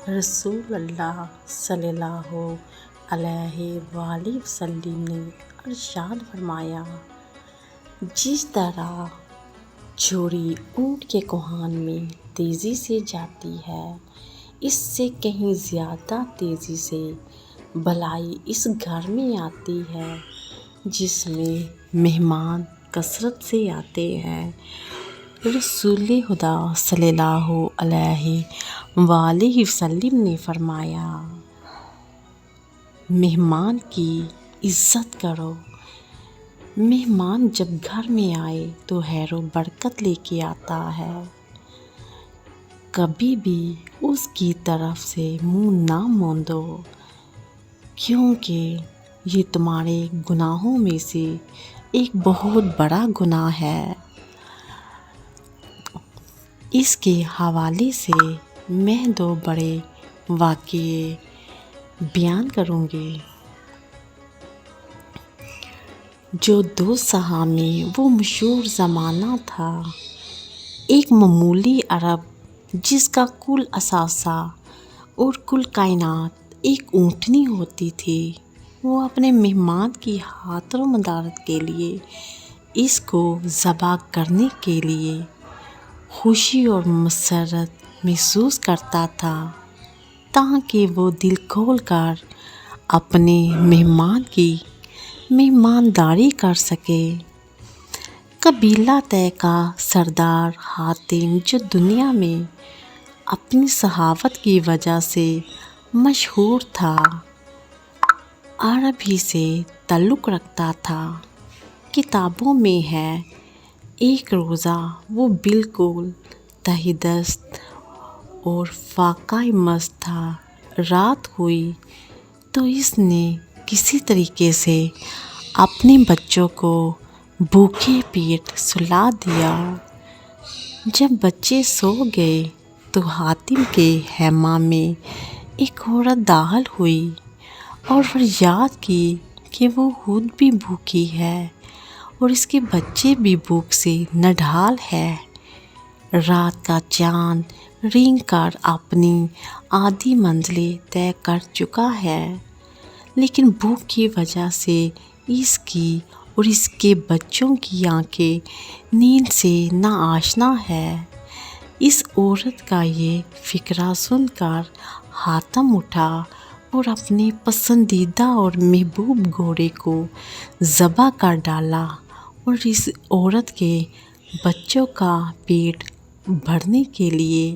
رسول اللہ صلی اللہ علیہ وآلہ وسلم نے ارشاد فرمایا، جس طرح چھری اونٹ کے کوہان میں تیزی سے جاتی ہے، اس سے کہیں زیادہ تیزی سے بلائی اس گھر میں آتی ہے جس میں مہمان کثرت سے آتے ہیں۔ رسول خدا صلی اللہ علیہ وآلہ وسلم نے فرمایا، مہمان کی عزت کرو۔ مہمان جب گھر میں آئے تو خیر و برکت لے کے آتا ہے۔ کبھی بھی اس کی طرف سے منہ نہ موندو، کیونکہ یہ تمہارے گناہوں میں سے ایک بہت بڑا گناہ ہے۔ اس کے حوالے سے میں دو بڑے واقعے بیان کروں گی۔ جو دو صحابی، وہ مشہور زمانہ تھا۔ ایک معمولی عرب جس کا کل اثاثہ اور کل کائنات ایک اونٹنی ہوتی تھی، وہ اپنے مہمان کی خاطر و مدارت کے لیے اس کو ذبح کرنے کے لیے خوشی اور مسرت محسوس کرتا تھا تاکہ وہ دل کھول کر اپنے مہمان کی مہمانداری کر سکے۔ قبیلہ طے کا سردار حاتم، جو دنیا میں اپنی سخاوت کی وجہ سے مشہور تھا، عرب ہی سے تعلق رکھتا تھا۔ کتابوں میں ہے، ایک روزہ وہ بالکل تہی دست اور فاقہ مست تھا۔ رات ہوئی تو اس نے کسی طریقے سے اپنے بچوں کو بھوکے پیٹ سلا دیا۔ جب بچے سو گئے تو حاتم کے خیمہ میں ایک عورت داخل ہوئی اور فریاد کی کہ وہ خود بھی بھوکی ہے اور اس کے بچے بھی بھوک سے نڈھال ہے۔ رات کا چاند رینگ کر اپنی آدھی منزل طے کر چکا ہے، لیکن بھوک کی وجہ سے اس کی اور اس کے بچوں کی آنکھیں نیند سے ناآشنا ہے۔ اس عورت کا یہ فقرہ سن کر حاتم اٹھا اور اپنے پسندیدہ اور محبوب گھوڑے کو ذبح کر ڈالا اور اس عورت کے بچوں کا پیٹ بھرنے کے لیے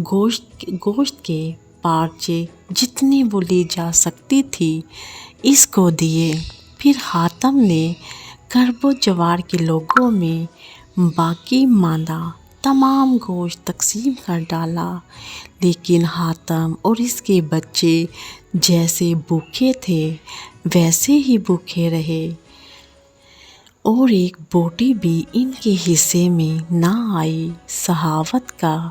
گوشت کے پارچے جتنے وہ لے جا سکتی تھی اس کو دیے۔ پھر حاتم نے کرب و جوار کے لوگوں میں باقی ماندہ تمام گوشت تقسیم کر ڈالا، لیکن حاتم اور اس کے بچے جیسے بھوکے تھے ویسے ہی بھوکے رہے اور ایک بوٹی بھی ان کے حصے میں نہ آئی۔ سخاوت کا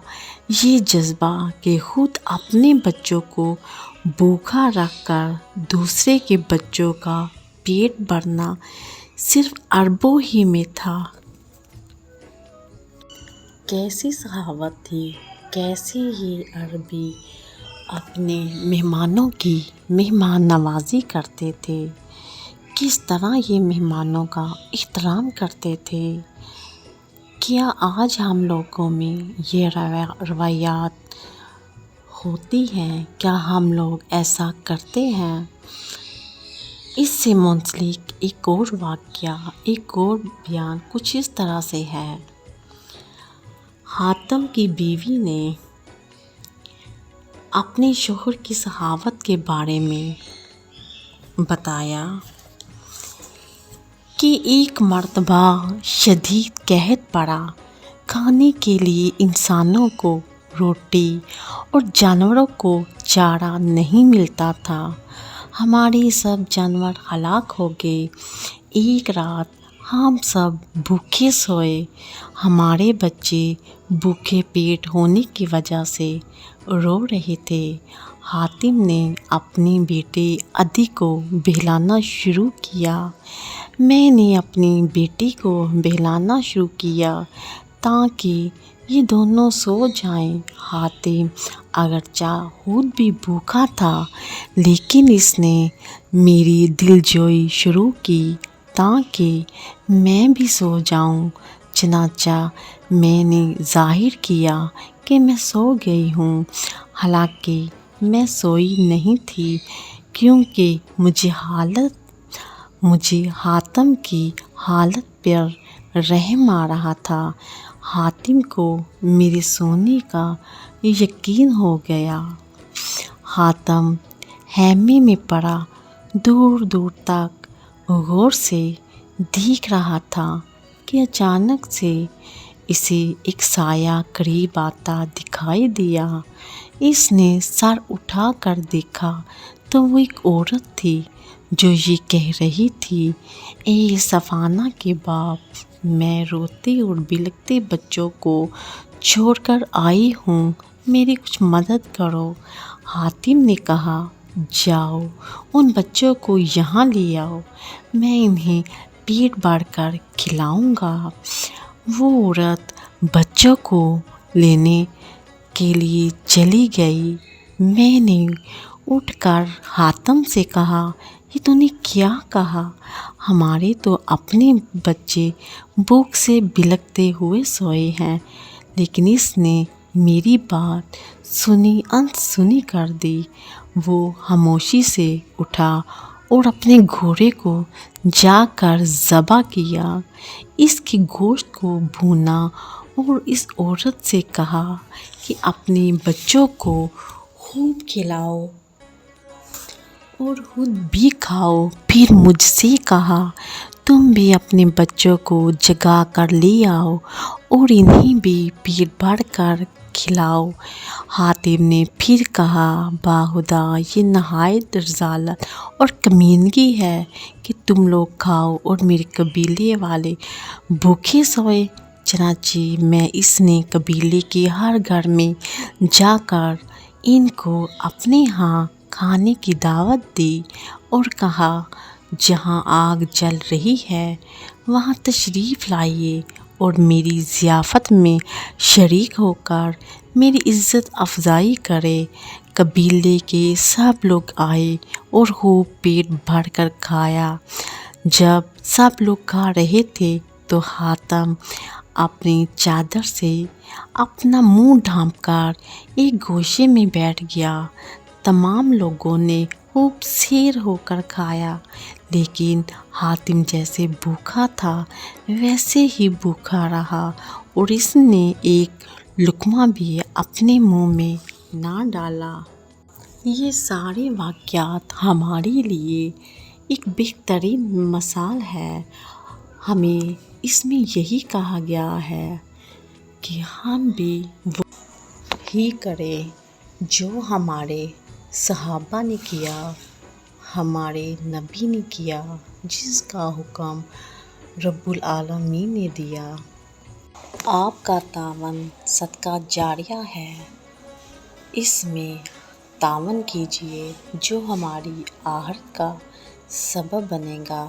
یہ جذبہ کہ خود اپنے بچوں کو بھوکا رکھ کر دوسرے کے بچوں کا پیٹ بھرنا صرف عربوں ہی میں تھا۔ کیسی سخاوت تھی، کیسے یہ عربی اپنے مہمانوں کی مہمان نوازی کرتے تھے، کس طرح یہ مہمانوں کا احترام کرتے تھے۔ کیا آج ہم لوگوں میں یہ روایات ہوتی ہیں؟ کیا ہم لوگ ایسا کرتے ہیں؟ اس سے منسلک ایک اور واقعہ، ایک اور بیان کچھ اس طرح سے ہے۔ حاتم کی بیوی نے اپنے شوہر کی سخاوت کے بارے میں بتایا کہ ایک مرتبہ شدید قحط پڑا، کھانے کے لیے انسانوں کو روٹی اور جانوروں کو چارہ نہیں ملتا تھا۔ ہمارے سب جانور ہلاک ہو گئے۔ ایک رات ہم سب بھوکے سوئے، ہمارے بچے بھوکے پیٹ ہونے کی وجہ سے رو رہے تھے۔ حاتم نے اپنی بیٹی عدی کو بہلانا شروع کیا۔ میں نے اپنی بیٹی کو بہلانا شروع کیا تاکہ یہ دونوں سو جائیں۔ حاتم اگرچہ خود بھی بھوکا تھا لیکن اس نے میری دلجوئی شروع کی تاکہ میں بھی سو جاؤں۔ چنانچہ میں نے ظاہر کیا کہ میں سو گئی ہوں، حالانکہ میں سوئی نہیں تھی، کیونکہ مجھے حاتم کی حالت پر رحم آ رہا تھا۔ حاتم کو میرے سونے کا یقین ہو گیا۔ حاتم خیمے میں پڑا دور دور تک غور سے دیکھ رہا تھا کہ اچانک سے اسے ایک سایہ قریب آتا دکھائی دیا۔ اس نے سر اٹھا کر دیکھا تو وہ ایک عورت تھی جو یہ کہہ رہی تھی، اے سفینہ کے باپ، میں روتے اور بلکتے بچوں کو چھوڑ کر آئی ہوں، میری کچھ مدد کرو۔ حاتم نے کہا، جاؤ ان بچوں کو یہاں لے آؤ، میں انہیں پیٹ بھر کر کھلاؤں گا۔ وہ عورت بچوں کو لینے کے لیے چلی گئی۔ میں نے اٹھ کر حاتم سے کہا، یہ تو نے کیا کہا؟ ہمارے تو اپنے بچے بھوک سے بلکتے ہوئے سوئے ہیں۔ لیکن اس نے میری بات سنی انسنی کر دی۔ وہ خاموشی سے اٹھا اور اپنے گھوڑے کو جا کر ذبح کیا، اس کے گوشت کو بھونا اور اس عورت سے کہا کہ اپنے بچوں کو خوب کھلاؤ اور خود بھی کھاؤ۔ پھر مجھ سے کہا، تم بھی اپنے بچوں کو جگا کر لے آؤ اور انہیں بھی پیٹ بھر کر کھلاؤ۔ حاتم نے پھر کہا، بخدا یہ نہایت رذالت اور کمینگی ہے کہ تم لوگ کھاؤ اور میرے قبیلے والے بھوکے سوئیں۔ چنانچہ میں اس نے قبیلے کے ہر گھر میں جا کر ان کو اپنے ہاں کھانے کی دعوت دی اور کہا، جہاں آگ جل رہی ہے وہاں تشریف لائیے اور میری ضیافت میں شریک ہو کر میری عزت افزائی کریں۔ قبیلے کے سب لوگ آئے اور خوب پیٹ بھر کر کھایا۔ جب سب لوگ کھا رہے تھے تو حاتم اپنی چادر سے اپنا منہ ڈھانپ کر ایک گوشے میں بیٹھ گیا۔ تمام لوگوں نے خوب سیر ہو کر کھایا، لیکن حاتم جیسے بھوکا تھا ویسے ہی بھوکا رہا اور اس نے ایک لقمہ بھی اپنے منہ میں نہ ڈالا۔ یہ سارے واقعات ہمارے لیے ایک بہترین مثال ہے۔ ہمیں اس میں یہی کہا گیا ہے کہ ہم بھی وہی کریں جو ہمارے صحابہ نے کیا، ہمارے نبی نے کیا، جس کا حکم رب العالمین نے دیا۔ آپ کا تعاون صدقہ جاریہ ہے، اس میں تعاون کیجیے جو ہماری آخرت کا سبب بنے گا۔